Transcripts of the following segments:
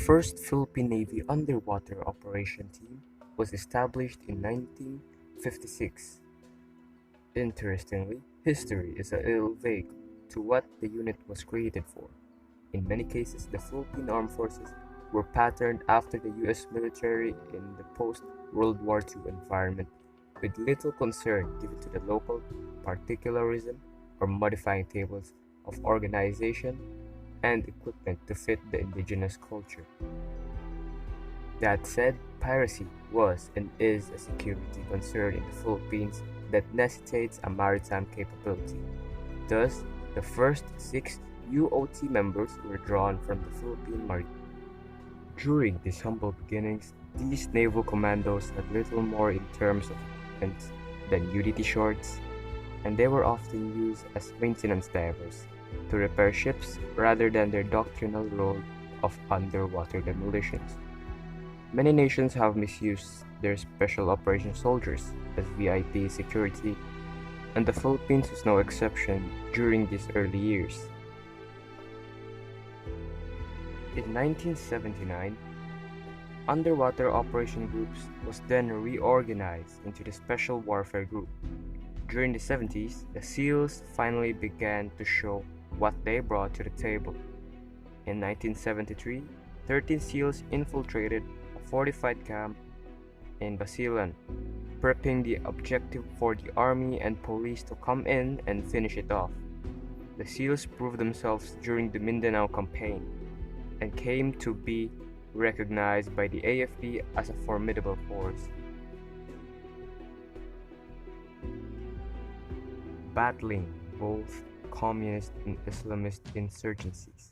first Philippine Navy underwater operation team was established in 1956. Interestingly, history is a little vague to what the unit was created for. In many cases, the Philippine Armed Forces were patterned after the US military in the post-World War II environment, with little concern given to the local particularism or modifying tables of organization and equipment to fit the indigenous culture. That said, piracy was and is a security concern in the Philippines that necessitates a maritime capability. Thus, the first 6 UOT members were drawn from the Philippine Marine. During these humble beginnings, these naval commandos had little more in terms of equipment than utility shorts, and they were often used as maintenance divers to repair ships rather than their doctrinal role of underwater demolitions. Many nations have misused their special operations soldiers as VIP security, and the Philippines was no exception during these early years. In 1979, Underwater Operation Groups was then reorganized into the Special Warfare Group. During the 70s, the SEALs finally began to show what they brought to the table. In 1973, 13 SEALs infiltrated a fortified camp in Basilan, prepping the objective for the army and police to come in and finish it off. The SEALs proved themselves during the Mindanao campaign and came to be recognized by the AFP as a formidable force. Battling both communist and Islamist insurgencies,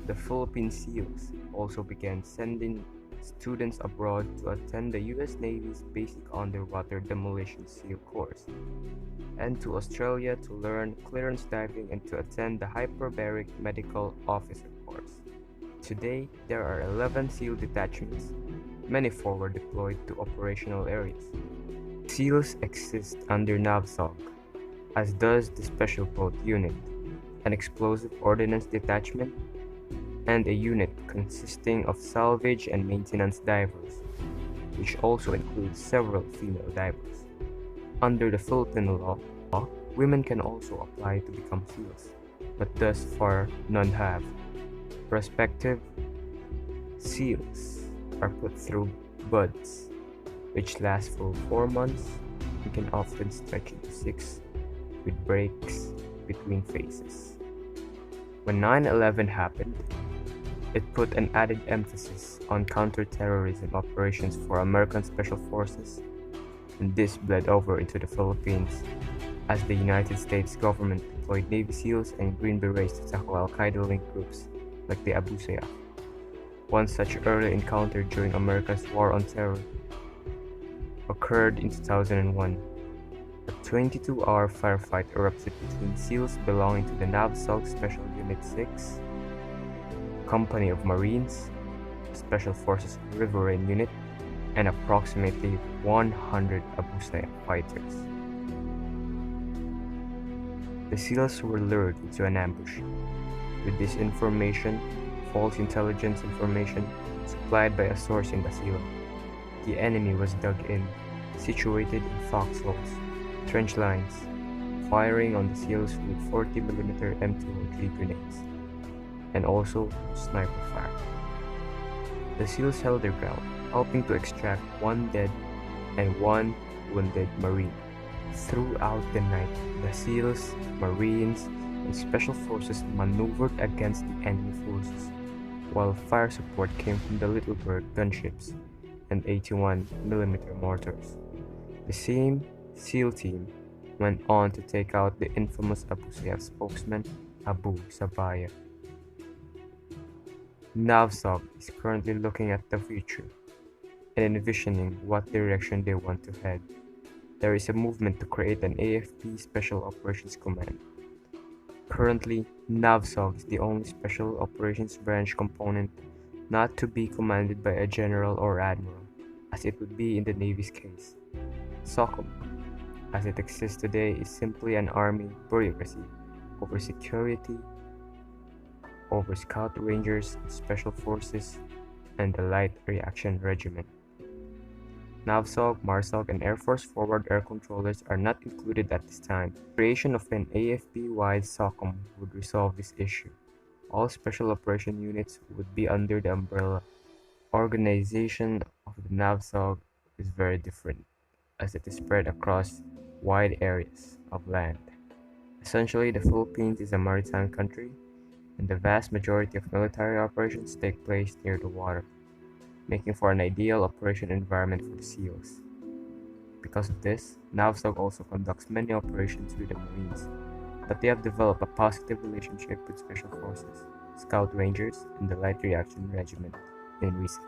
the Philippine SEALs also began sending students abroad to attend the US Navy's Basic Underwater Demolition SEAL course, and to Australia to learn clearance diving and to attend the Hyperbaric Medical Officer course. Today, there are 11 SEAL detachments, many forward deployed to operational areas. SEALs exist under NAVSOG, as does the Special Boat Unit, an explosive ordnance detachment, and a unit consisting of salvage and maintenance divers, which also includes several female divers. Under the Philippine law, women can also apply to become SEALs, but thus far none have. Prospective SEALs are put through BUDS, which last for 4 months and can often stretch into 6, with breaks between phases. When 9/11 happened, it put an added emphasis on counterterrorism operations for American Special Forces, and this bled over into the Philippines as the United States government deployed Navy SEALs and Green Berets to tackle Al-Qaeda-linked groups like the Abu Sayyaf. One such early encounter during America's War on Terror occurred in 2001. A 22-hour firefight erupted between SEALs belonging to the NAVSOG Special Unit 6, Company of Marines, Special Forces Riverine Unit, and approximately 100 Abu Sayyaf fighters. The SEALs were lured into an ambush. With this information, false intelligence information, supplied by a source in Basilan, the enemy was dug in, situated in foxholes, trench lines, firing on the SEALs with 40mm M203 grenades, and also sniper fire. The SEALs held their ground, helping to extract 1 dead and 1 wounded Marine. Throughout the night, the SEALs, Marines, and Special Forces maneuvered against the enemy forces, while fire support came from the Little Bird gunships and 81mm mortars. The same SEAL team went on to take out the infamous Abu Sayyaf spokesman Abu Sabaya. NAVSOG is currently looking at the future and envisioning what direction they want to head. There is a movement to create an AFP Special Operations Command. Currently, NAVSOG is the only Special Operations Branch component not to be commanded by a general or admiral, as it would be in the Navy's case. SOCOM, as it exists today, is simply an army bureaucracy over security, over scout rangers, special forces, and the Light Reaction Regiment. NAVSOG, MARSOG, and Air Force Forward Air Controllers are not included at this time. Creation of an AFP-wide SOCOM would resolve this issue. All special operation units would be under the umbrella. Organization of the NAVSOG is very different, as it is spread across wide areas of land. Essentially, the Philippines is a maritime country, and the vast majority of military operations take place near the water, making for an ideal operation environment for the SEALs. Because of this, NAVSOG also conducts many operations with the Marines, but they have developed a positive relationship with Special Forces, Scout Rangers, and the Light Reaction Regiment in recent.